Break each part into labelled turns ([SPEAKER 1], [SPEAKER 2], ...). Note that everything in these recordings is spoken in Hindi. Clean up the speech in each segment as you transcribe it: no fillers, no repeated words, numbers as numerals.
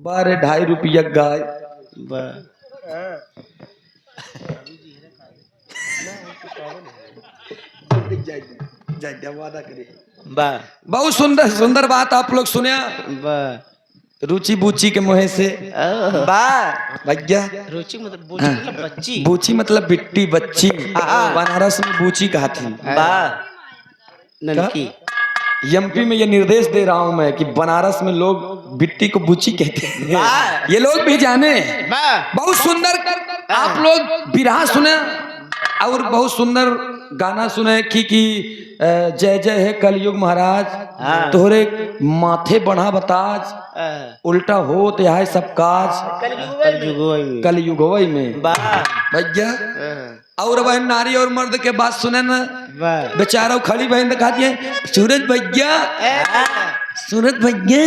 [SPEAKER 1] बारे 2.5 रुपया गाय बहुत सुंदर सुंदर बात आप लोग सुने। रुचि बूची के मुँह से भैया
[SPEAKER 2] रुचि मतलब बूची मतलब बच्ची।
[SPEAKER 1] बूची मतलब बिट्टी बच्ची। बनारस में बूची कहा थी
[SPEAKER 2] ननकी।
[SPEAKER 1] एमपी में ये निर्देश दे रहा हूं मैं कि बनारस में लोग बिट्टी को बूची कहते हैं। ये लोग भी जाने। बहुत सुंदर आप लोग बिरहा सुने और बहुत सुंदर गाना सुने कि जय जय है कलयुग महाराज तोहरे माथे बढ़ा बताज उल्टा हो तो यह सब काज कलयुगवई में भैया। और बहन नारी और मर्द के बात सुने ना बेचारा खड़ी बहन दिखाती है सूरज भैया सूरज भैया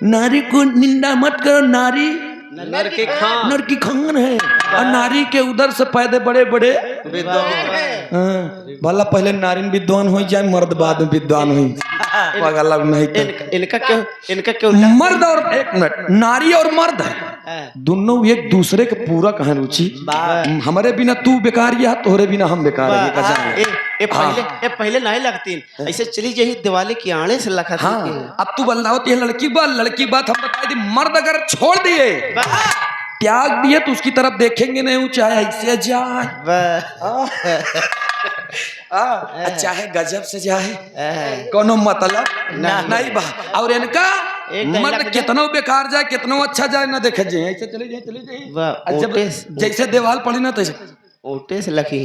[SPEAKER 1] नारी को निंदा मत करो नारी
[SPEAKER 2] नर की
[SPEAKER 1] खान है और नारी के उधर से पैदे बड़े बड़े भला पहले नारी विद्वान हो जाए मर्द बाद में विद्वान हुई पागल नहीं
[SPEAKER 2] इनका क्यों
[SPEAKER 1] मर्द और एक मिनट नारी और मर्द है दोनों एक दूसरे के पूरक हैं रुचि। हमारे बिना तू बेकार या तोहरे बिना हम बेकार है।
[SPEAKER 2] ये पहले नहीं लगती ऐसे चली जाही दिवाली की आड़े से लखा।
[SPEAKER 1] हाँ अब तू बल्लाओ ये लड़की बात हम बता दी मर्द अगर छोड़ दिए त्याग दिए तो उसकी तरफ देखेंगे नहीं चाहे ऐसे जाए चाहे गजब से जाए कोनो मतलब नहीं बा। और इनका मर्द कितना बेकार जाए कितना अच्छा जाए ना देखे जाए ऐसे चले जाए जब जैसे देवाल पड़ी ना तैसे
[SPEAKER 2] ओटे से लखी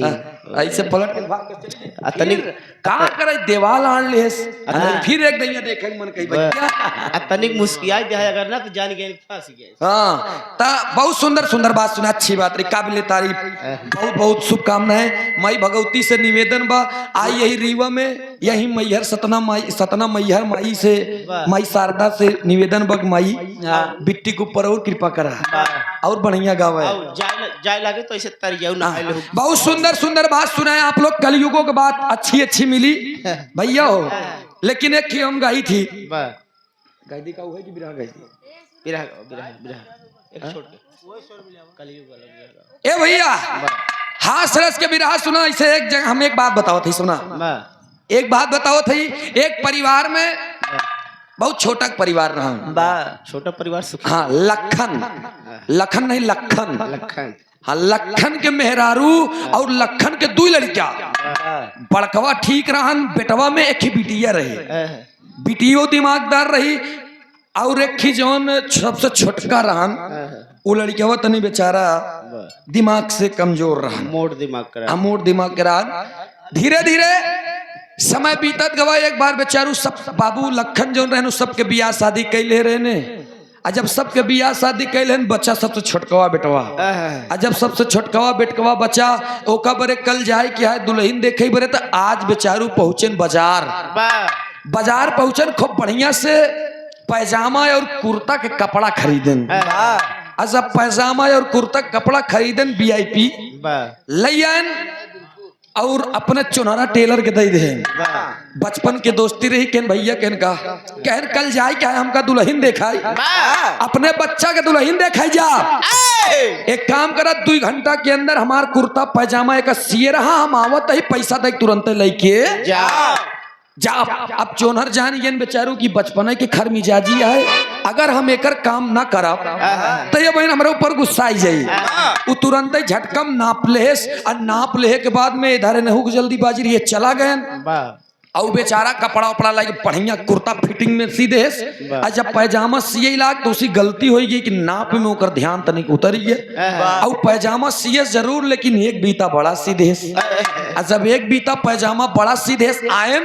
[SPEAKER 1] ऐसे पलट के भाग तनिक का करे देवाल आन ले फिर एक दैया देखे मन कही भैया
[SPEAKER 2] तनिक मुस्किया दे अगर ना तो जान गए फंस गए।
[SPEAKER 1] हाँ ता बहुत सुंदर सुंदर बात सुना अच्छी बात रही काबिल तारीफ बहुत बहुत शुभकामनाएं। माई भगवती से निवेदन बा आई यही रीवा में यही मैहर सतना मैहर माई से माई शारदा से निवेदन बग माई बिट्टी के ऊपर और कृपा करा और बढ़िया गावे
[SPEAKER 2] जाए लगे तो ऐसे तर जाओ ना।
[SPEAKER 1] बहुत सुंदर सुंदर बात सुनाए आप लोग कलयुगों की बात अच्छी अच्छी मिली भैया हो। लेकिन एक की हम गाई थी गाई का है कि बिरहा गाई थी
[SPEAKER 2] बिरहा एक छोड़ के कलयुग वाला
[SPEAKER 1] ए भैया हास रस के बिरहा सुना। ऐसे एक जगह हम एक बात बताओ थी सुना एक बात बताओ थी एक परिवार में बहुत छोटा परिवार रहा
[SPEAKER 2] छोटा परिवार
[SPEAKER 1] हाँ लखन नहीं लखन हाँ लखन के मेहरारू और लखन के 2 लड़किया बड़कवा ठीक रहन बेटवा में एक ही बिटिया रही बिटियो दिमागदार रही और एक ही जौन सबसे छोटका रहन वो लड़किया तनी बेचारा दिमाग से कमजोर रहा मोड़ दिमाग करा। धीरे धीरे समय बीतत गवा एक बार बेचारू सब बाबू लखन जौन रहन सबके बियाह शादी कैले रहने जब सबके बियाह शादी कैले बच्चा सबसे छोटकवा बेटवा जब सबसे छोटकवा बेटकवा बच्चा ओका बरे कल जाए कि है दुल्हन देखे बरे तो आज बेचारू पहुंचे बाजार पहुंचन खूब बढ़िया से पैजामा और कुर्ता के कपड़ा खरीदन जब पैजामा और कुर्ता कपड़ा खरीदन VIP लयन और अपने चुनारा टेलर के दे दे बचपन के दोस्ती रही केन भैया केन का कहन कल जाए क्या हमका दुल्हन देखाई अपने बच्चा के दुल्हन देखाई जा एक काम करा 2 घंटा के अंदर हमार कुर्ता पैजामा एक सिए रहा हम आवत ही पैसा दे तुरंत लेके जा अब चोनहर जान ये बेचारू की बचपन की खर मिजाजी है अगर हम एकर काम ना करब तो ये बहन हमारे ऊपर गुस्सा आई जाई वो तुरंत ही झटकम नाप लेस और नाप ले के बाद में इधर नहू जल्दीबाजी रही चला गए और बेचारा कपड़ा उपड़ा लगे बढ़िया कुर्ता फिटिंग में सीधे जब पैजामा सिए लाग तो उसी गलती होगी कि नाप में होकर ध्यान तनिक उतरी और पैजामा सिए जरूर लेकिन एक बीता बड़ा सीधे जब एक बीता पैजामा बड़ा सीधे आए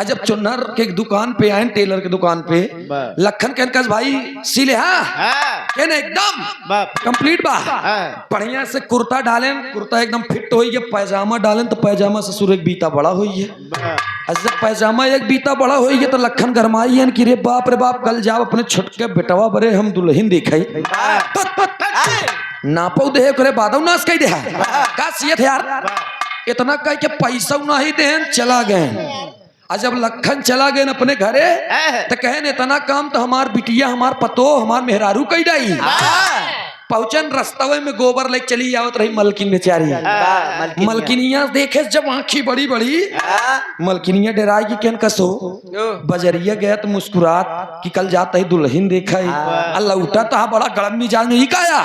[SPEAKER 1] जब चुन्नर के दुकान पे आए टेलर के दुकान पे लखन कहन भाई सिले एकदम कंप्लीट बा बढ़िया से कुर्ता डालें कुर्ता एकदम फिट हो गया पैजामा डालें तो पैजामा से सूर्य बीता बड़ा हुई है जब पैजामा एक बीता बड़ा हो गया तो लखन गरमाई है कि रे बाप कल जाओ अपने छोटके बेटवा बरे हम दुल्हन दिखाई नापो दे करे बादव नाश कह दे का सियत यार इतना कह के पैसा नहीं दे चला गए और जब लखन चला गए न अपने घरे तो कहे न इतना काम तो हमार बिटिया हमार पतो हमार मेहरारू कई डाई पहुंचन रस्तवे में गोबर लेके चली आवत रही मलकिन बेचारी मलकिनिया देखे जब आंखी बड़ी बड़ी मलकिनिया डराई की केन कसो बजरिया गया तो मुस्कुरात कि कल जाता ही दुल्हन देखा अल्लाह उठा तो बड़ा गड़म मिजाज में ही काया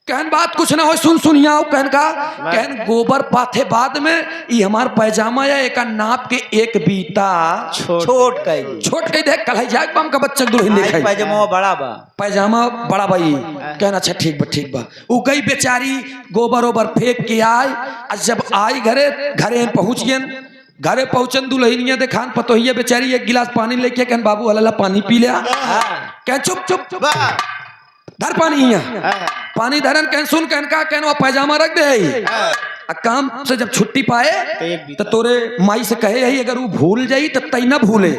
[SPEAKER 1] कहन बात कुछ ना हो सुन सुनिया कहन का कहन गोबर पाथे बाद में ये हमार पैजामा या एक नाप के एक बीता
[SPEAKER 3] छोट
[SPEAKER 1] कई देख कल जाए पाम का बच्चा दुल्हन देखा
[SPEAKER 3] पैजामा बड़ा बा
[SPEAKER 1] बड़ा भाई कहना अच्छा ठीक बा उ गई बेचारी गोबर ओबर फेंक के आय और जब आई घरे पहुंच गए घरे पहुंचन दुल्हनिया देखान पतोहिया बेचारी एक गिलास पानी लेके कहन बाबू हल्ला पानी पी लिया कह चुप धर पानी धरन कह सुन कहन का कहन वो पैजामा रख दे काम से जब छुट्टी पाए तो तोरे माई से कहे है अगर वो भूल जाई तो तई ना भूले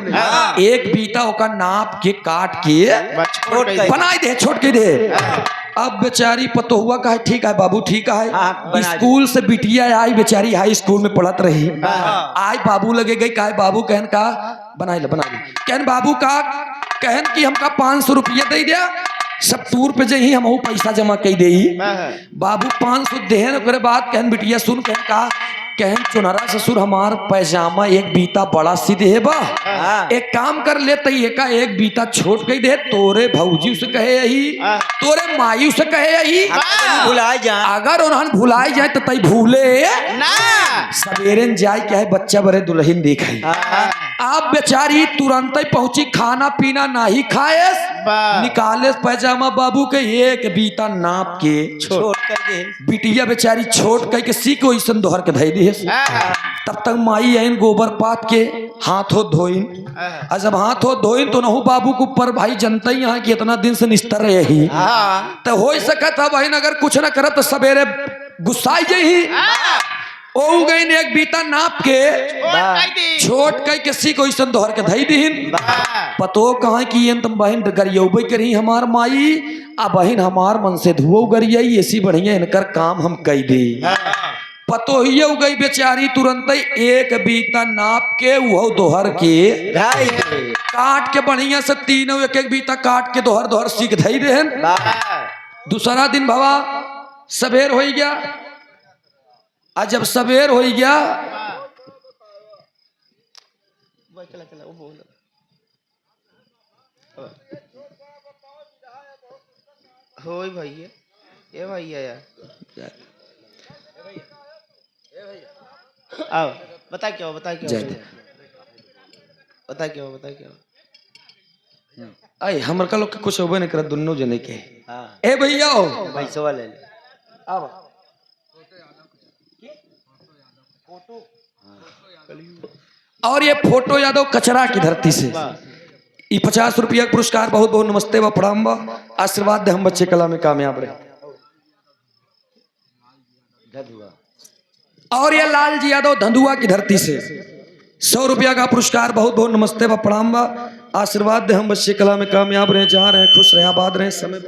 [SPEAKER 1] एक बीता ओका नाप के काट के बनाई दे छोड़ के दे अब बेचारी पतोहुआ का है ठीक है बाबू ठीक है स्कूल से बिटिया आई बेचारी हाई स्कूल में पढ़त रही आई बाबू लगे गई का बाबू कहन का बना ले कहन बाबू का कहन की हमका 500 रुपया दे दिया सब टूर पे जही हम पैसा जमा कर दे बाबू 500 देहन ओकरे बाद कहन बिटिया सुन कहन का कहन चुनरा ससुर हमार पैजामा एक बीता बड़ा सी दे बा एक काम कर ले तई एक बीता छोट गई दे तोरे भौजी से कहे यही तोरे माई से कहे यही
[SPEAKER 3] भुलाए जाए
[SPEAKER 1] अगर उन्हन भुलाए जाए तो तई भूले सवेरे जाए क्या है बच्चा बड़े दुल्हन देखाई आप बेचारी तुरंत ही पहुंची खाना पीना नहीं खाए निकाले पैजामा बाबू के एक बीता नाप के
[SPEAKER 3] छोट कर दे
[SPEAKER 1] बिटिया बेचारी छोट कह के सीख वैसन दोहर के धई दी तब तक माई आइन गोबर पात के हाथों धोइन और जब हाथों धोइन तो नहु बाबू के ऊपर भाई जनता ही यहाँ की इतना दिन से निस्तर रहे ही तो हो सका था बहन अगर कुछ ना करे तो सवेरे गुस्साई जाही ओ गई ने एक बीता नाप के छोट कई किसी को ऐसा दोहर के धई दीन पतो कहा कि तुम बहन गरियबे करी हमार माई आ बहन हमार मन से धुओ गरियाई ऐसी बढ़िया इनकर काम हम कई दी पतो ही गई बेचारी तुरंत ही एक बीता नाप के वो दोहर के काट के बढ़िया से तीनों एक बीता काट के दोहर सीख धई देहन दूसरा दिन भवा सवेर हो गया आज जब सवेर हो गया
[SPEAKER 2] हो भैया ये भैया यार आओ बता क्या
[SPEAKER 1] आई हमर का लोग के कुछ होबे नहीं करत दोनों जने के ए भैया हो
[SPEAKER 3] पैसा ले ले
[SPEAKER 1] अब और ये फोटो यादव कचरा की धरती से ये 50 रुपया का पुरस्कार बहुत बहुत नमस्ते व प्रणाम व आशीर्वाद दे हम बच्चे कला में कामयाब रहे और ये लाल जी यादव धंधुआ की धरती से 100 रुपया का पुरस्कार बहुत बहुत नमस्ते व प्रणाम व आशीर्वाद दे हम बच्चे कला में कामयाब रहे जहाँ रहे खुश रहे आबाद रहे समय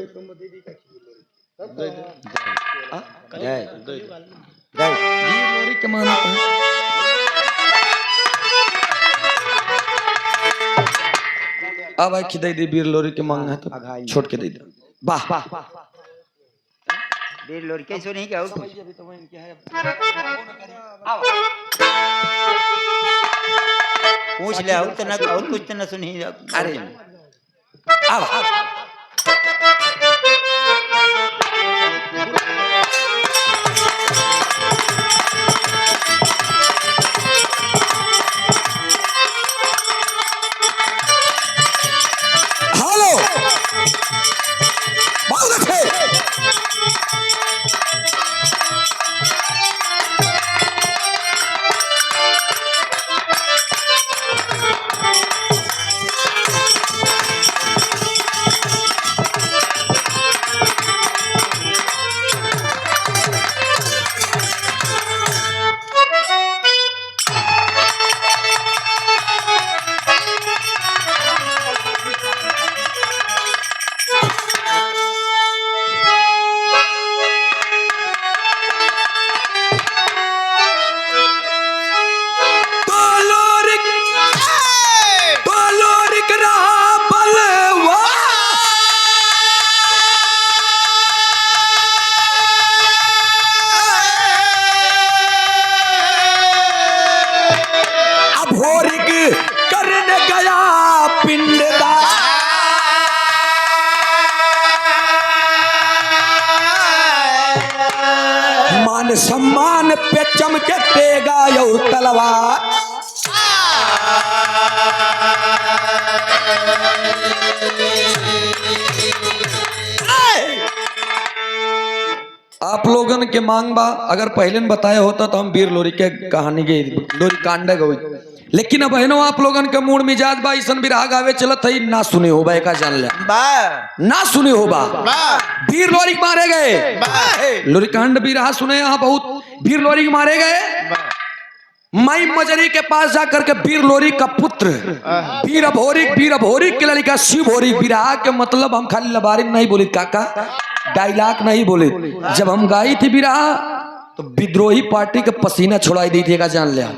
[SPEAKER 1] के माना अब आई खिदाई दे बीर लोरी के मांग है तो छोड़ के दे दे वाह
[SPEAKER 3] बीर लोरी कैसे नहीं क्या पूछ ले और तो ना और कुछ तो ना सुनी
[SPEAKER 1] अरे अब मान सम्मान पे चमके तेगा और तलवार। आप लोगन के मांग बा अगर पहले न बताया होता तो हम वीर लोरी के कहानी के लोरी कांड गई, लेकिन अब बहनों आप लोगन के मूड मिजाज बा ईसन बिरहा गावे चलत है ना सुने हो बा का जान लिया ना सुने हो बा वीर लोरी मारे गए लोरी कांड बिरहा सुने यहाँ बहुत वीर लोरी मारे गए। माई मजरी के पास जाकर के वीर लोरी का पुत्र वीर अभोरी के लड़का शिव भोरी बिरहा के मतलब हम खाली लबारी नहीं बोली काका डायलॉग नहीं बोले। जब हम गाई थी बिरहा तो विद्रोही पार्टी के पसीना छुड़ाई दी थी का जान लिया।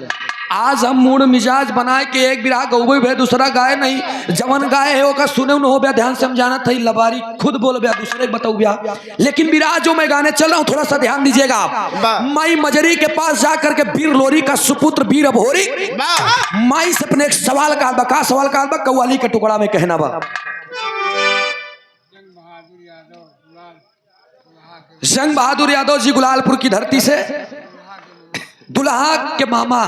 [SPEAKER 1] आज हम मूड मिजाज बनाए के एक बिरहा गौबे भे दूसरा गाय नहीं जवन गाय है ओका सुने न हो बया ध्यान से हम जाना था लबारी खुद बोल बया दूसरे को बताऊ बया, लेकिन बिरहा जो मैं गाने चल रहा हूँ थोड़ा सा ध्यान दीजिएगा आप। माई मजरी के पास जाकर के वीर लोरी का सुपुत्र वीर अभोरी माई से अपने एक सवाल का बका सवाल का कव्वाली के टुकड़ा में कहना बा। जंग बहादुर यादव जी गुलालपुर की धरती से दुल्हा के मामा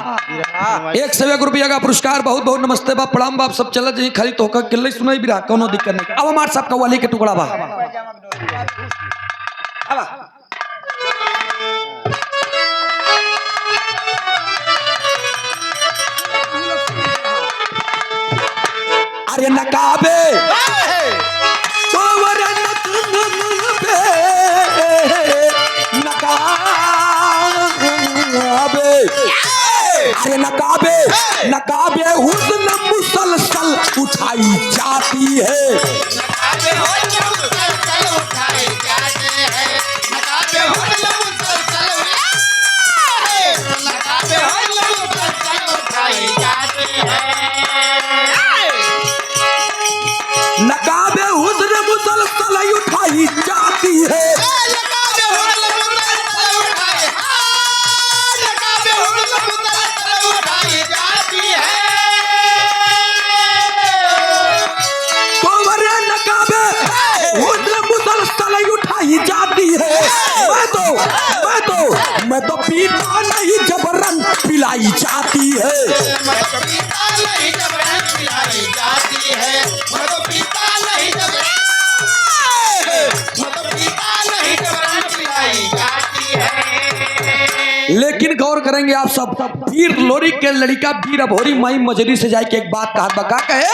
[SPEAKER 1] 101 रुपया का पुरस्कार बहुत बहुत नमस्ते बा प्रणाम बाप सब चल जी खाली तो किले सुनाई भी रहा कोनो दिक्कत नहीं। अब हमारे साहब कव्वाली के टुकड़ा बा अरे नकाबे अरे नकाबे हुस्न मुसलसल उठाई जाती है। नकाबे हुस्न मुसलसल उठाई जाती है। जाती है मैं तो पीता नहीं जबरन पिलाई जाती है। लेकिन गौर करेंगे आप सब वीर लोरी के लड़का वीर अभोरी माई मजरी से जाके एक बात कहा बका कहे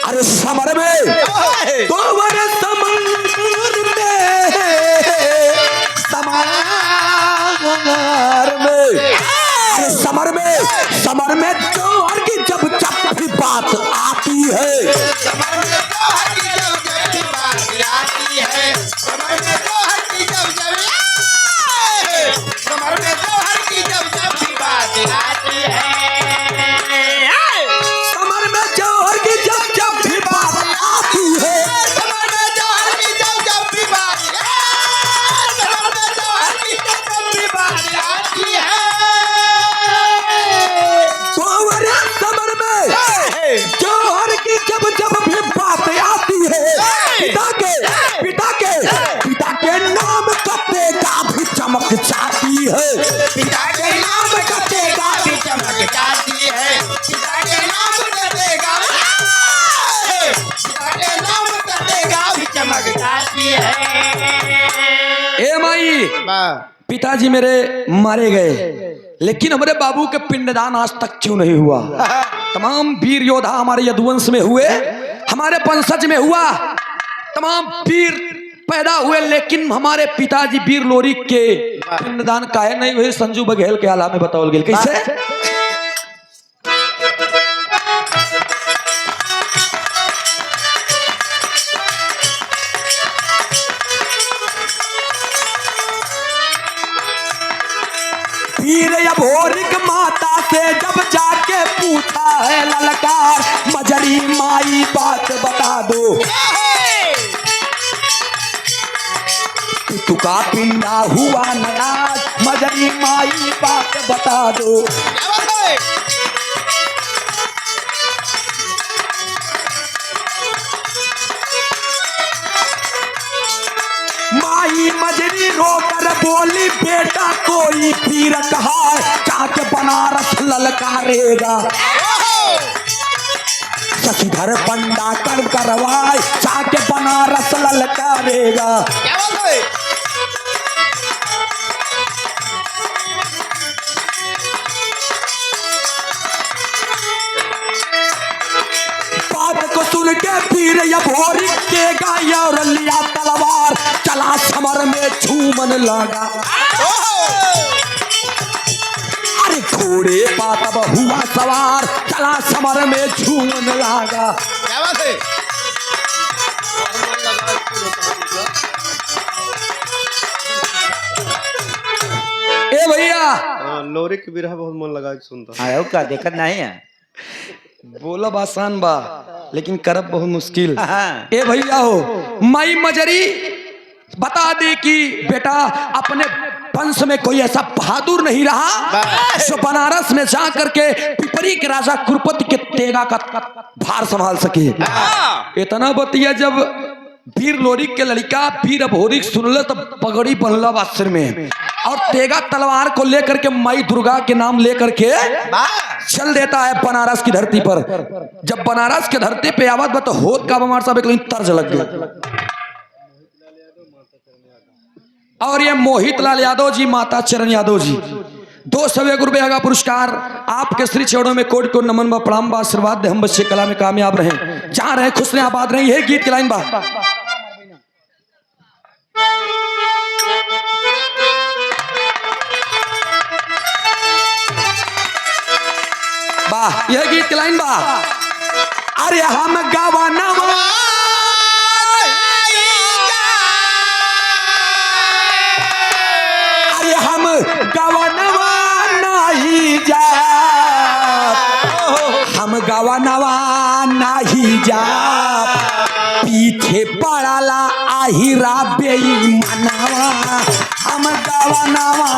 [SPEAKER 1] अरे समर में तो बड़े समर में जोहर की जब भी बात आती है चमक जाती है। पिता के नाम का तेगा भी चमक जाती है। पिता के नाम का तेगा पिता के नाम का तेगा भी चमक जाती है। ए माई पिताजी मेरे मारे गए लेकिन हमारे बाबू के पिंडदान आज तक क्यों नहीं हुआ। तमाम वीर योद्धा हमारे यदुवंश में हुए हमारे पंसज में हुआ तमाम वीर पैदा हुए लेकिन हमारे पिताजी वीर लोरी के पिंडदान काहे नहीं हुए। संजू बघेल के आला में बताओल गेल कैसे वीर अभोरिक माता से जब जाके पूछा है ललकार मजरी माई बात बता दो तुका पिंडा हुआ नाराज मजरी माई बात बता दो। ललकारेगा। शशिधर पंडा कर्म करवाए जाके बनारस ललकारेगा।
[SPEAKER 2] क्या बात है?
[SPEAKER 1] बात को सुन के फिर ये भोरी के गाया और लिया तलवार, चला समर में झूमन लगा। अरे घोड़े पातब हुआ सवार, चला समर में झूमन लगा।
[SPEAKER 2] क्या बात है?
[SPEAKER 1] ए भैया
[SPEAKER 2] लोरी की बिरहा बहुत मन लगा के सुनता।
[SPEAKER 3] आयो का देखत नहीं है।
[SPEAKER 1] बोलब आसान बा लेकिन करब बहुत मुश्किल।
[SPEAKER 3] हाँ।
[SPEAKER 1] ए भैया हो, माई मजरी बता दे कि बेटा अपने वंश में कोई ऐसा बहादुर नहीं रहा जो बनारस में जा करके पिपरी के राजा कुरपति के तेगा का भार संभाल सके। इतना बतिया जब वीर लोरिक के लड़का वीर अभोरिक सुनल तो पगड़ी बनला बासर में और तेगा तलवार को लेकर के माई दुर्गा के नाम लेकर के चल देता है बनारस की धरती पर। जब बनारस की धरती पे आवत बा तो होत का बमार साहब एक तर्ज लग गया। और ये मोहित लाल यादव जी, माता चरण यादव जी, 200 रुपये का पुरस्कार आपके श्री चरणों में कोट को नमन बा, प्रणाम बा, आशीर्वाद दे, हम बच्चे कला में कामयाब रहे, जहां रहे खुश रहे, आबाद रहे। यही गीत की लाइन बा। वाह, यह गीत की लाइन बा। अरे हम गवाना हम गवानवा नहीं जा, हम गवानवा नहीं जा, पीछे पड़ाला आहिरा बेईमानवा, हम गवानवा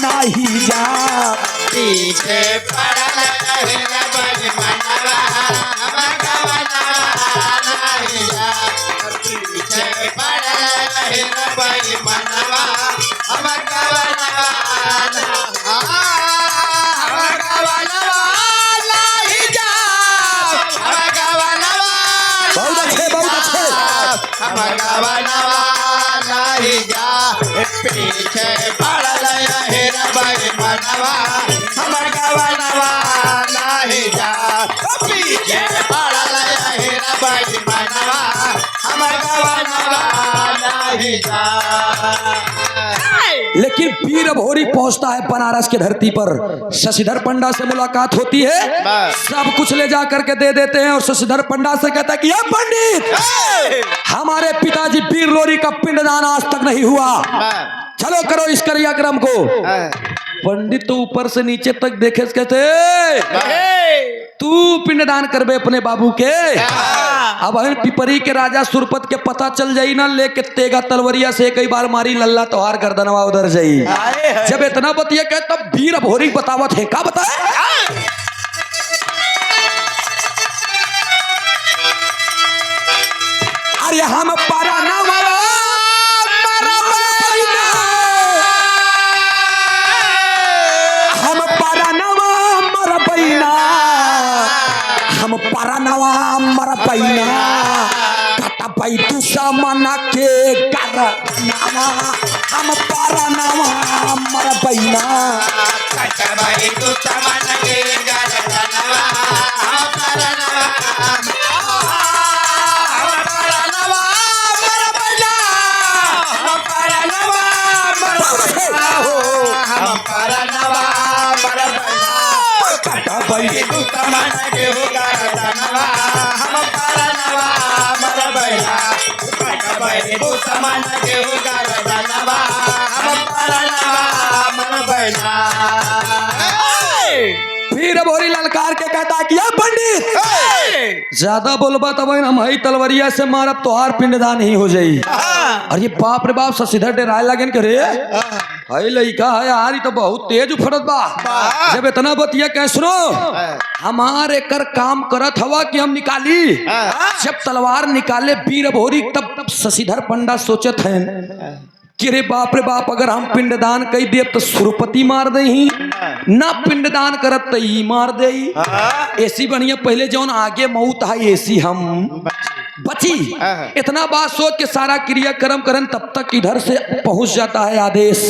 [SPEAKER 1] नहीं जा,
[SPEAKER 2] पीछे पड़ाला आहिरा बेईमानवा, हम गवानवा नहीं जा, पीछे पड़ाला आहिरा बेईमानवा, हम पीछे पड़ल हेरा बाई मनवा, हमर गवनवा नहीं जा, पीछे पड़ल हेरा बाई मनवा, हमर गवनवा नहीं जा।
[SPEAKER 1] लेकिन वीर अभोरी पहुंचता है बनारस की धरती पर। शशिधर पंडा से मुलाकात होती है, सब कुछ ले जा करके दे देते हैं और शशिधर पंडा से कहता है कि ये पंडित, हमारे पिताजी वीर लोरी का पिंडदान आज तक नहीं हुआ, चलो करो इस क्रियाक्रम को। पंडित तो ऊपर से नीचे तक देखे कहते तू पिंडदान करबे अपने बाबू के। अब पिपरी के राजा सुरपत के पता चल जाई ना, लेके तेगा तलवरिया से कई बार मारी लल्ला तोहार गर्दनवा उधर जाई। जब इतना बतिया कहे तब वीर अभोरी बतावत है, का बताए? अरे हम पारा ना हम परनवा मर पैना कटा पै दुश्मन के करनवा, हम परनवा मर पैना
[SPEAKER 2] कटा पै दुश्मन के करनवा, हम परनवा मर पैना, हम परनवा मर पैना, हम परनवा मर पैना, कटा पै दुश्मन के करनवा, हम परनवा मर पैना, कटा पै दुश्मन के करनवा, हम परनवा मर पैना।
[SPEAKER 1] फिर अभोरी ललकार के कहता कि ये पंडित ज्यादा बोलबा तब हम हई तलवरिया से मारब तोहार पिंडदान ही हो जाई। और ये बाप रे बाप शशिधर डराए लगन के रे हई लइका है यार, ये तो बहुत तेज उफड़त बा। जब इतना बतिया कह सुनो, हमारे कर काम करत हवा कि हम निकाली। जब तलवार निकाले वीर अभोरी तब शशिधर पंडा सोचत हैं कि रे बाप अगर हम पिंडदान कई देव तो सुरपति मार दे ही ना पिंडदान करत तो ई मार दे ही। ऐसी बढ़िया पहले जौन आगे मौत है ऐसी हम बची। इतना बात सोच के सारा क्रियाक्रम करन तब तक इधर से पहुंच जाता है आदेश।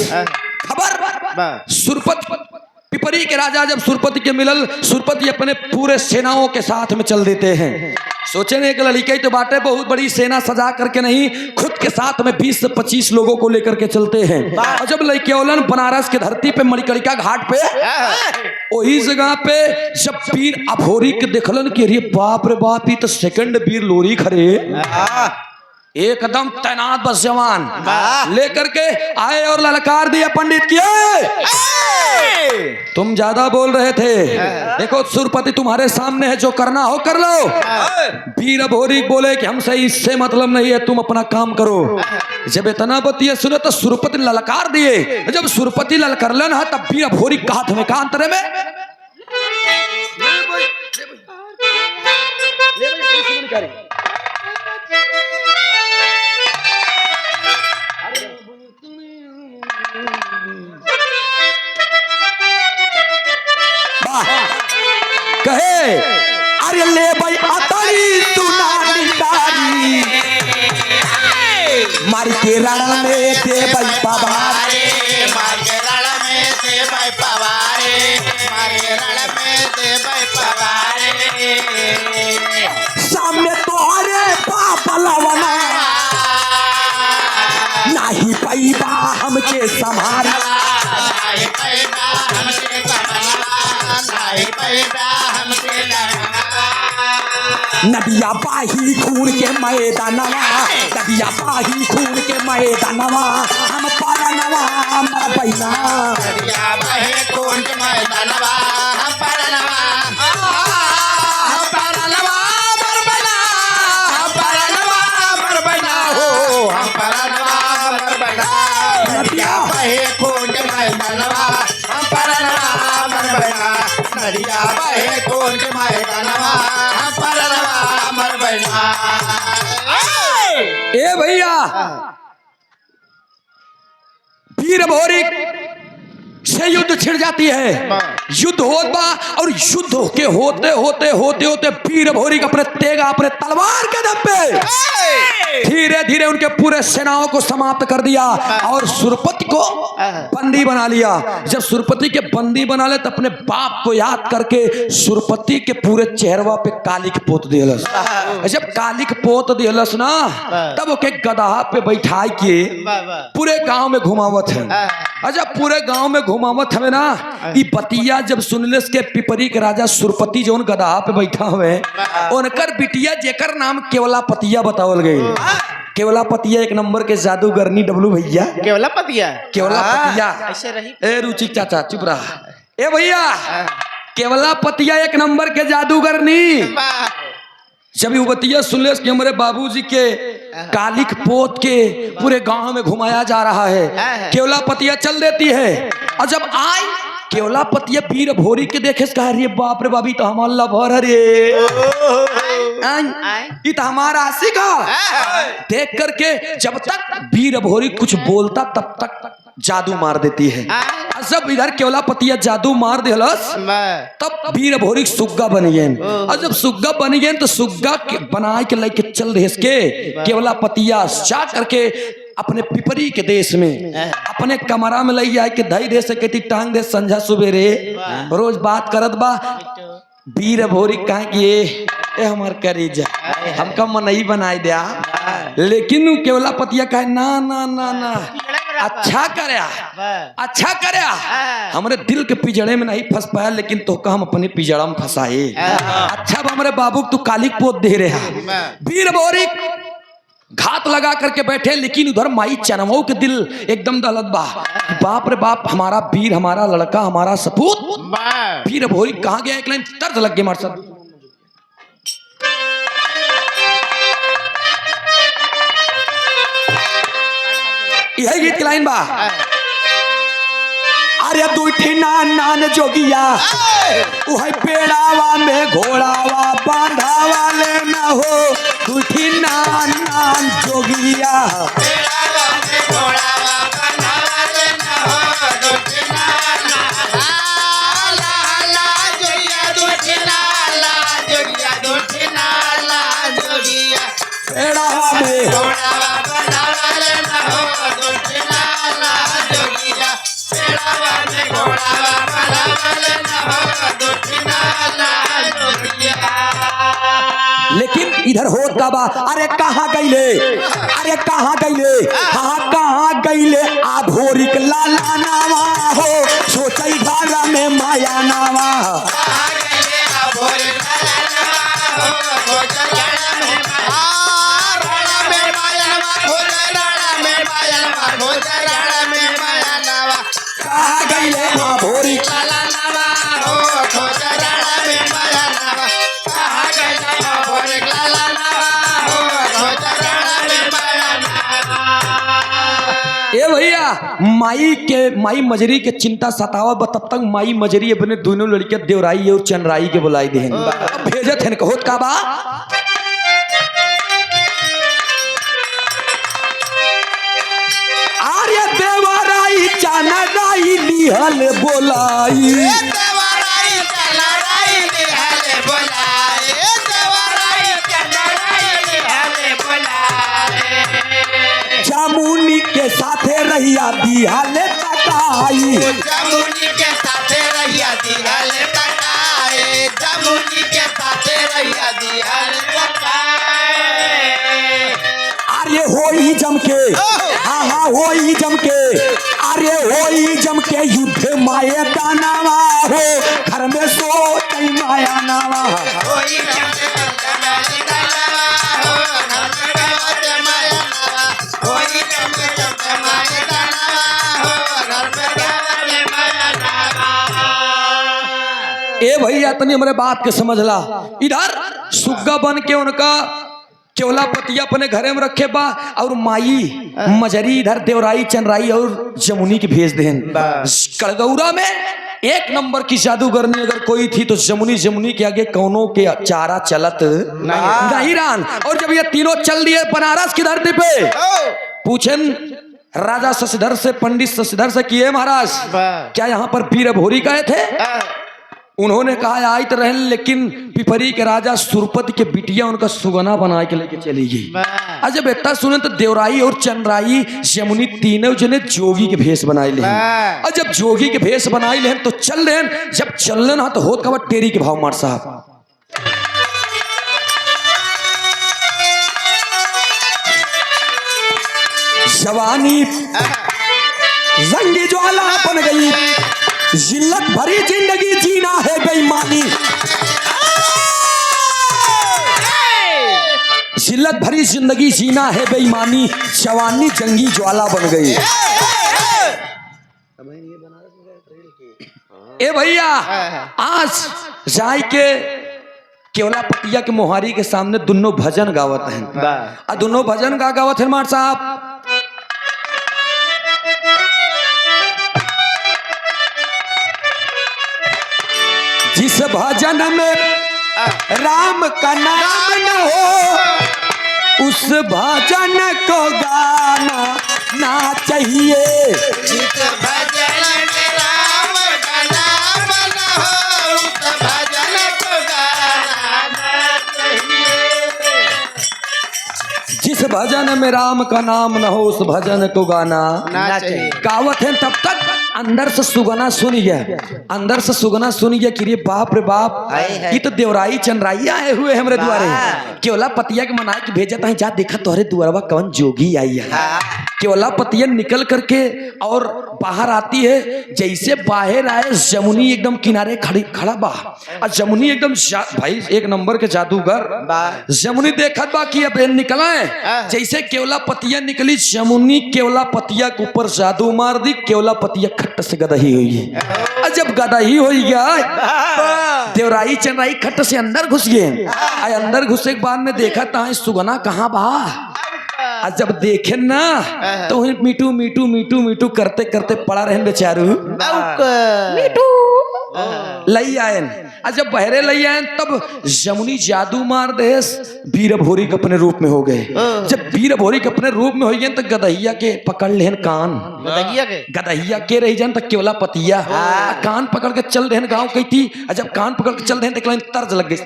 [SPEAKER 1] खबर सुरपति पिपरी के राजा जब सुरपति के मिलल, सुरपति अपने पूरे सेनाओं के साथ में चल देते हैं। सोचे ने एक लड़की तो बाटे बहुत बड़ी सेना सजा करके नहीं, खुद के साथ में 20 से 25 लोगों को लेकर के चलते हैं। और जब लड़कियों बनारस की धरती पे मणिकर्णिका घाट पे वही जगह पे जब वीर अभोरी के देखलन कि अरे बाप रे बाप ये तो सेकंड वीर लोरी खड़े, एकदम तैनात बस जवान लेकर के आए और ललकार दिया पंडित की, तुम ज्यादा बोल रहे थे, देखो सुरपति तुम्हारे सामने है, जो करना हो कर लो। वीर अभोरी बोले कि हमसे इससे मतलब नहीं है, तुम अपना काम करो। जब इतना बतिया सुने तो सुरपति ललकार दिए। जब सुरपति ललकारलन है तब वीर अभोरी का हाथ में का अंतरे में कहे अरे ले भाई अतरी तू नारी मार के रण में दे भाई पवारे,
[SPEAKER 4] मार के रण में दे भाई पवारे, मार के रण में दे भाई पवारे।
[SPEAKER 1] सामने तोहरे बाप लवना नहीं पैबा हमके संभाल,
[SPEAKER 4] नहीं पैदा हमसे करना, नहीं पैदा हमसे लड़ना।
[SPEAKER 1] नदिया बाही खून के मैदानवा, नदिया बाही खून के मैदानवा, हम परनवा मर पैना,
[SPEAKER 4] नदिया बहे खून के मैदानवा, हम परनवा, हम परनवा मर पैना, हम परनवा मर पैना हो, हम परनवा मर पैना। नदिया बहे खून के मैदानवा, हम परनवा मर पैना, नदिया बहे खून के मैदानवा, हम परनवा मर पैना।
[SPEAKER 1] ए भैया वीर अभोरी से युद्ध छिड़ जाती है, युद्ध होता और युद्ध के होते होते होते होते वीर अभोरी अपने तेगा अपने तलवार के दम पे धीरे धीरे उनके पूरे सेनाओं को समाप्त कर दिया और सुरपति को बंदी बना लिया। जब सुरपति के बंदी बना ले तो अपने बाप को याद करके सुरपति के पूरे चेहरवा पे कालिक पोत दिलस। जब कालिक पोत दिलस ना तब ओके गदहा पे बैठाई के पूरे गांव में घुमावत है। जब पूरे गांव में घुमावत हमें ना ई बतिया जब सुनलेस के पिपरी के राजा सुरपति जो गदहा पे बैठा हुए उनकर बिटिया जेकर नाम केवलापतिया बतावल गई। केवलापतिया एक नंबर के जादूगरनी डब्लू भैया,
[SPEAKER 2] केवलापतिया
[SPEAKER 1] केवलापतिया
[SPEAKER 2] ऐसे रही।
[SPEAKER 1] ए रुचिक चाचा चुप रहा। ए भैया केवलापतिया एक नंबर के जादूगरनी। जब ये बतिया सुनले कि हमारे बाबूजी के कालिक पोत के पूरे गांव में घुमाया जा रहा है, केवलापतिया चल देती है। और जब आई केवलापतिया वीर अभोरी के देखे कहा रे बाप रे बाबी तो हमारा लभर रे, ये तो हमारा आशिक है। देख करके जब तक वीर अभोरी कुछ बोलता तब तक जादू मार देती है। जब इधर केवलापतिया जादू मार दिलस तब वीर अभोरी सुग्गा बन गए। और जब सुग्गा बन गए तो सुग्गा बना के लेके चल रहे के केवलापतिया जा करके अपने पिपरी के देश में अपने कमरा में लई जाए के धई दे सके टांग दे संझा सुबेरे रोज बात करत बा। वीर अभोरी कहा कि ये हमार करीजा हमका मनई बनाई दिया, लेकिन केवलापतिया कहे ना ना ना ना अच्छा करया, अच्छा करया, हमारे दिल के पिजड़े में नहीं फंस पाया लेकिन तो हम अपने पिजड़ा में फंसाए। अच्छा हमारे बाबू तू कालिक पोत दे रहा। वीर अभोरी घात लगा करके बैठे लेकिन उधर माई चनमऊ के दिल एकदम दहलत बा। बाप रे बाप हमारा वीर, हमारा लड़का, हमारा सपूत। वीर अभोरी कहाँ गया एक लाइन दर्द लग गया मार सब। यही गीत की लाइन बा। अरे दूठी नान जोगिया उहे पेड़ावा में घोड़ावा बांधावा ले न हो, दूठी नान जोगिया
[SPEAKER 4] पेड़ावा में घोड़ावा
[SPEAKER 1] लेकिन इधर होत का बा, अरे कहाँ गईले, अरे कहाँ गईले, हाँ कहाँ गईले आ भोरिक लाला नावा हो, सोचई धारा में माया नावा। कहाँ गईले आ भोरिक लाला नावा हो, ए भैया माई मजरी के चिंता सतावा बा, तब तक माई मजरी अपने दोनों लड़के देवराई और चंद्राई के बुलाई देहन, भेजत हन कहोत का बा, आर्य देवराई चंद्राई लिहल बोलाई, जमुनी के साथे रहिया दिहाले तकाई,
[SPEAKER 4] जमुनी के साथे रहिया दिहाले तकाए, जमुनी के साथे रहिया दिहाले तकाए।
[SPEAKER 1] अरे होई जम के, हाँ हाँ होई जम के, अरे होई जम के युद्ध माये दानावा हो, घर में सो कई माया नावा।
[SPEAKER 4] होई जम के माये दानावा हो, घर में गावत माया नावा। होई जम के माये दानावा हो, घर में गावत माया नावा।
[SPEAKER 1] ए भैया तनी हमारे बात के समझला, इधर सुग्गा बन के उनका केवला पतिया अपने घरे में रखे बा, और माई मजरी इधर देवराई चंद्राई और जमुनी की भेज देन। कड़गौरा में एक नंबर की जादूगरनी अगर कोई थी तो जमुनी के आगे कौनों के चारा चलत नहीं रान। और जब ये तीनों चल दिए बनारस की धरती पे, पूछन राजा शशिधर से, पंडित शशिधर से किए महाराज क्या यहाँ पर वीर भोरी गए थे? उन्होंने कहा आई तो रहन, लेकिन पिपरी के राजा सुरपत के बिटिया उनका सुगना बना के लेके चली गई। आज जब इतना सुने तो देवराई और चंद्राई जमुनी तीनों जने जोगी के भेष बनाए ले, और जब जोगी के भेष बनाए ले तो चल रहे, जब चल रहे तो होत का टेरी के भाव मार साहब। जवानी जंगी ज्वाला बन गई, जिल्लत भरी जिंदगी जीना है बेईमानी, जिल्लत भरी जिंदगी जीना है बेईमानी, जवानी जंगी ज्वाला बन गई। ए भैया आज जाय के केवला पतिया के मोहारी के सामने दोनों भजन गावत हैं, दोनों भजन गावत हैं मार साहब। जिस भजन में राम का नाम न हो, उस भजन को गाना ना चाहिए।
[SPEAKER 4] जिस भजन में राम का नाम न हो, उस भजन को गाना ना चाहिए।
[SPEAKER 1] जिस भजन में राम का नाम न हो, उस भजन को गाना
[SPEAKER 2] ना चाहिए।
[SPEAKER 1] गावत है, तब तक अंदर से सुगना सुन गया, अंदर से सुगना सुन गया कि रे बाप रे बाप, ये तो देवराई चंद्राई आए हुए हमरे द्वारे। केवला पतिया के मना के भेजा था, जा देखा तोहरे द्वारवा कौन जोगी आई है। केवला पतिया निकल करके और बाहर आती है, जैसे बाहर आए जमुनी एकदम किनारे खड़ा बा, और जमुनी एकदम भाई एक नंबर के जादूगर। जमुनी देखत बा कि अब निकला है, जैसे केवला पतिया निकली, जमुनी केवला पतिया के ऊपर जादू मार दी, केवला पतिया खट्ट से गदही हुई है। और जब गदही हो गया, देवराई चंद्राई खट्ट से अंदर घुस गए। अंदर घुसे के बाद में देखा था सुगना कहाँ बा, और जब देखे ना तो मीटू मीटू मीटू मीटू करते करते पड़ा रहे बेचारू। मीटू लई आयन, और जब बहरे लई आयन तब जमुनी जादू मार दे, वीर भोरी के अपने रूप में हो गए। जब वीर भोरी के अपने रूप में हो गए तो गदहिया के पकड़ लेन कान, गदहिया के रही जान तक केवला पतिया कान पकड़ के चल रहे गाँव कही थी। और जब कान पकड़ के चल रहे तो तर्ज लग गई।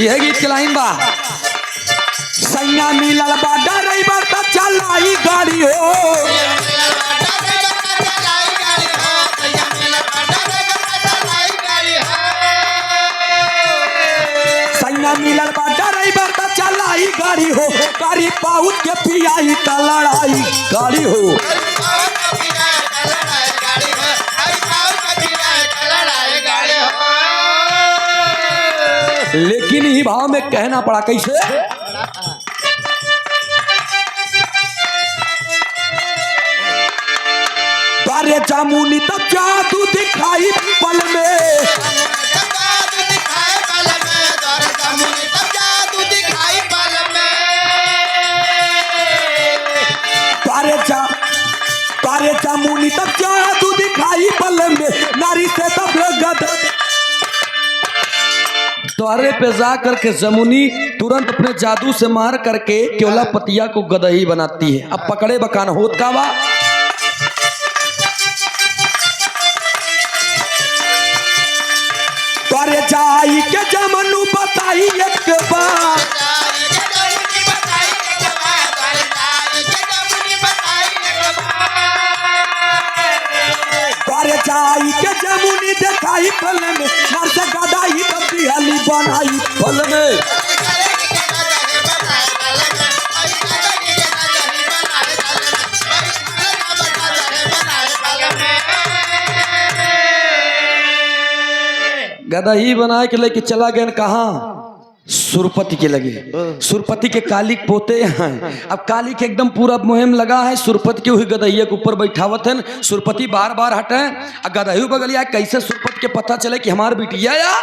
[SPEAKER 1] यह गीत के लाइन बा, सैया मिलल बा ड्राइवर त चलाई गाड़ी हो, के पियाई त लड़ाई गाड़ी हो। लेकिन ही भाव में कहना पड़ा कैसे? बारे जामुनी तब जादू दिखाई पल में, बारे जामुनी तब जादू दिखाई पल में, नारी से तब गद द्वारे पे जा करके जमुनी तुरंत अपने जादू से मार करके केवला पतिया को गदही बनाती है। अब पकड़े बकान होत का बा, द्वारे जाई के जमनु बताई एक बार, द्वारे जाई के जमुनी दिखाई पल में, नर से गदाई तब बिहली बनाई पल में। गदही बना के लेके चला गया कहाँ? सुरपति के लगे। सुरपति के काली पोते हैं। अब काली के एकदम पूरा मुहिम लगा है, सुरपति के हुई गदहिया के ऊपर बैठावत है। सुरपति बार बार हटे, गदही बगलिया कैसे सुरपति के पता चले कि हमार बिटिया या।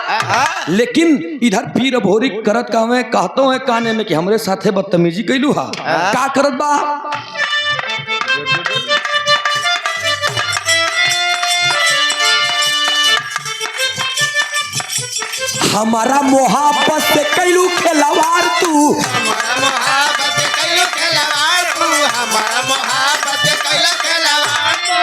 [SPEAKER 1] लेकिन इधर पीर भोरी करत का में कहतो है काने में कि हमरे साथे बदतमीजी कैलू हा। का करत बा? हमारा मोहब्बत से कैलू खिलवाड़ तू,
[SPEAKER 4] हमारा मोहब्बत कैलू खिलवाड़ तू, हमारा मोहब्बत कैलू खिलवाड़ तू।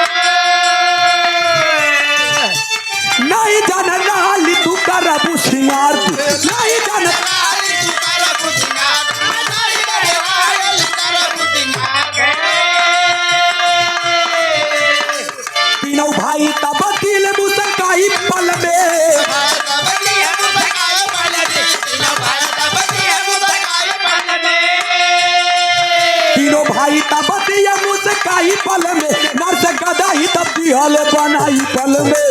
[SPEAKER 1] नहीं जान लाली तू कर बुशियार तू, नहीं जान
[SPEAKER 4] लाली तू कर बुशियार, नहीं करे वायल कर बुशियार।
[SPEAKER 1] तीनों भाई तब दिल मुस्काई पल में, तीनों भाई तब दिया मुस्काई पल में, नर से गदाही तब दिहल बनाई पल में।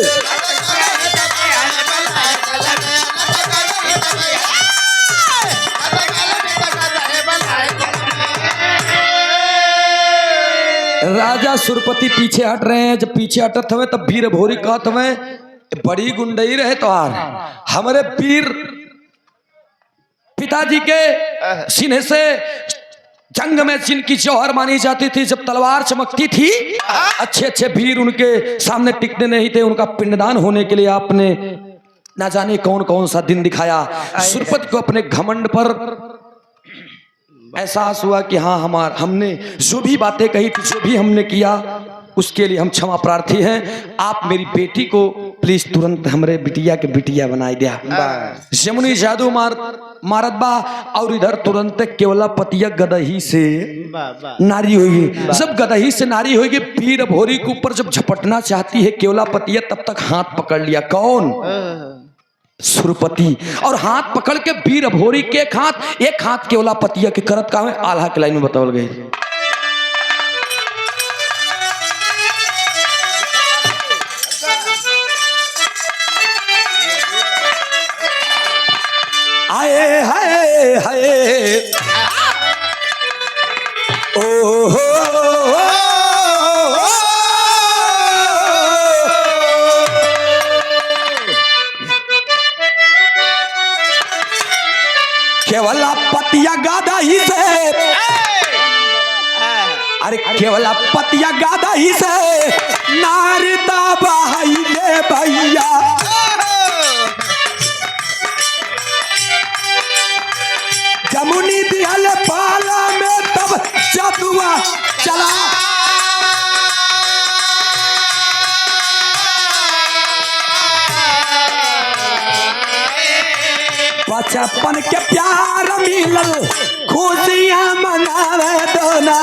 [SPEAKER 1] राजा सुरपति पीछे हट रहे हैं। जब पीछे हटत हुए तब वीर भोरी कहत हुए बड़ी गुंडई रहे तो हमारे वीर पिताजी के सीने से जंग में जिनकी जौहर मानी जाती थी, जब तलवार चमकती थी, अच्छे अच्छे वीर उनके सामने टिकते नहीं थे। उनका पिंडदान होने के लिए आपने ना जाने कौन कौन सा दिन दिखाया। सुरपति को अपने घमंड पर एहसास हुआ कि हाँ हमने जो भी बातें कही थी, जो भी हमने किया, उसके लिए हम क्षमा प्रार्थी हैं। आप मेरी बेटी को प्लीज तुरंत हमारे बिटिया के बिटिया बनाई दिया। जमुनी जादू मारत बा और इधर तुरंत केवला पतिया गदही से नारी होगी। जब गदही से नारी होगी, पीर भोरी के ऊपर जब झपटना चाहती है केवला पतिया, तब तक हाथ पकड़ लिया। कौन? सुरपति। और हाथ पकड़ के वीर भोरी के एक हाथ केवला पतिया के करत का है। आल्हा के लाइन में बतावल गई। आए हाय हाय ओ हो केवला पतिया गादा ही से, अरे केवला पतिया गादा ही से नारदा भाई ले भैया। जमुनी दिहल पाला में तब जादुआ चला। बचपन के प्यार मिलल, खुशियां मनावे दोना।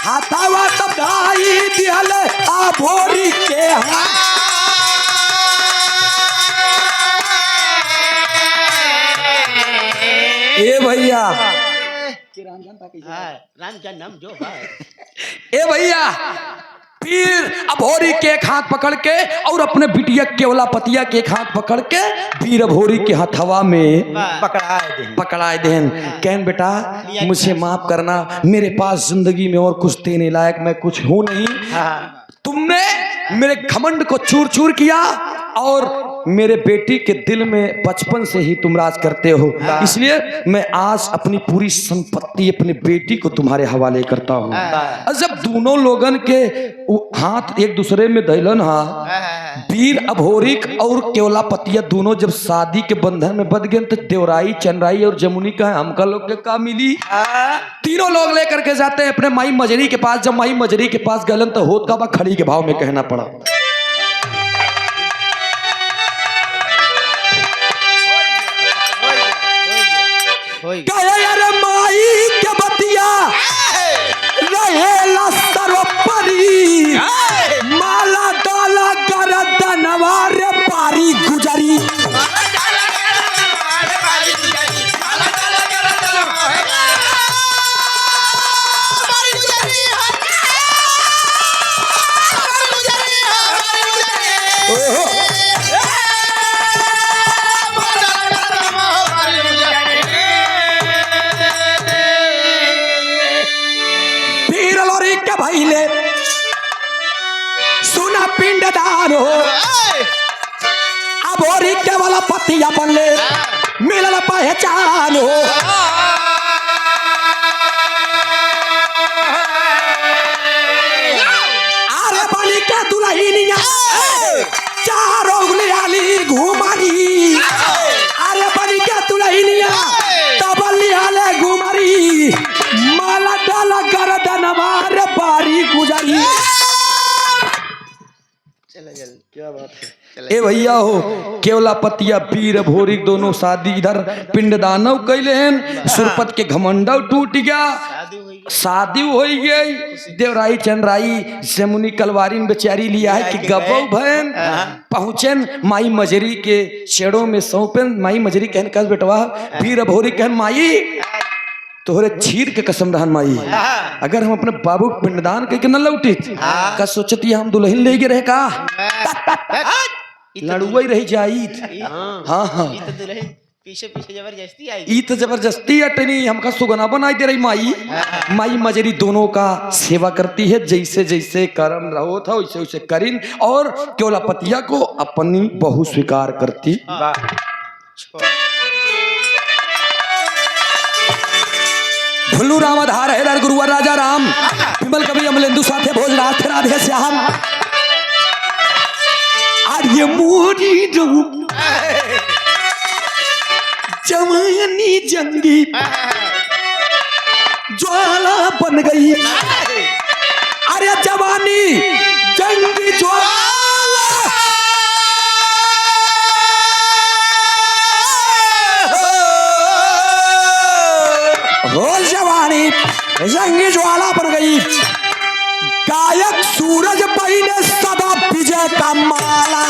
[SPEAKER 1] हाथावा तब ढाई दिहल आ भोरी के हाथ। ए भैया,
[SPEAKER 2] हाँ, राम जन्म जो है
[SPEAKER 1] ए भैया, फिर अभोरी के एक हाथ पकड़ के और अपने बिटिया केवला पतिया के एक हाथ पकड़ के वीर अभोरी के हथवा में पकड़ाए देन। कहन बेटा मुझे माफ करना, मेरे पास जिंदगी में और कुछ देने लायक मैं कुछ हूं नहीं। तुमने मेरे घमंड को चूर चूर किया और मेरे बेटी के दिल में बचपन से ही तुम राज करते हो, इसलिए मैं आज अपनी पूरी संपत्ति अपनी बेटी को तुम्हारे हवाले करता हूँ। और जब दोनों लोगन के हाथ एक दूसरे में धैलन, वीर अभोरिक और केवला पतिया दोनों जब शादी के बंधन में बंध गए तो देवराई चंद्राई और जमुनी का हमका लोग के का मिली। तीनों लोग लेकर के जाते हैं अपने माई मजरी के पास। जब माई मजरी के पास गलन तो होत का बा खड़ी के भाव में कहना पड़ा। अरे माई के बतिया रहेला सर्वोपरि, माला डाला गरदनवा रे पारी गुजरी। सुना पिंडदान हो अभोरी केवल पतिया बनले मिलल पहचान हो। अरे बनी के दुल्हनिया चारों गुलियाली घुमारी, अरे बनी के दुल्हनिया तबलियाले घुमारी, माला डाला गरदनवा रे बारी गुजरी।
[SPEAKER 2] क्या बात है।
[SPEAKER 1] ए भैया हो केवला पतिया वीर अभोरी दोनों शादी इधर पिंडदानव कैले हैं, सुरपत के घमंडव टूट गया, शादी हो गई। देवराई चंद्राई जमुनी कलवारी बेचारी लिया है कि गबो भैन पहुंचन माई मजरी के छेड़ों में सौंपन। माई मजरी कहन कस बेटवा वीर अभोरी कहन माई तोहरे छीर के कसम रहन माई, अगर हम अपने बाबू पिंडदान के न लौटी का सोचती हम दुल्हन ले गए रहे का लड़ुआ ही रही जाई। हाँ हाँ
[SPEAKER 2] पीछे पीछे जबरदस्ती आई,
[SPEAKER 1] ई तो जबरदस्ती अटनी हमका सुगना बनाई दे रही माई। माई मजरी दोनों का सेवा करती है, जैसे जैसे कर्म रहो था वैसे वैसे करीन, और केवला पतिया को अपनी बहु स्वीकार करती। भुल्लू राम आधार है गुरुवर राजा राम, विमल कवि अमलेंदु साथे भोजराज थे राधे श्याम। आर्य मोरी जवानी जंगी ज्वाला बन गई, अरे जवानी जंगी ज्वाला हो, जवानी जंगी ज्वाला बन गई। गायक सूरज पहने सदा विजय का माला,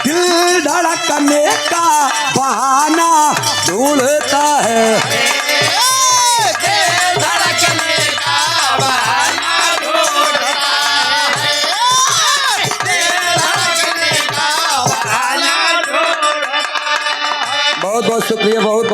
[SPEAKER 1] दिल धड़कने का बहाना ढूंढता है। बहुत बहुत शुक्रिया, बहुत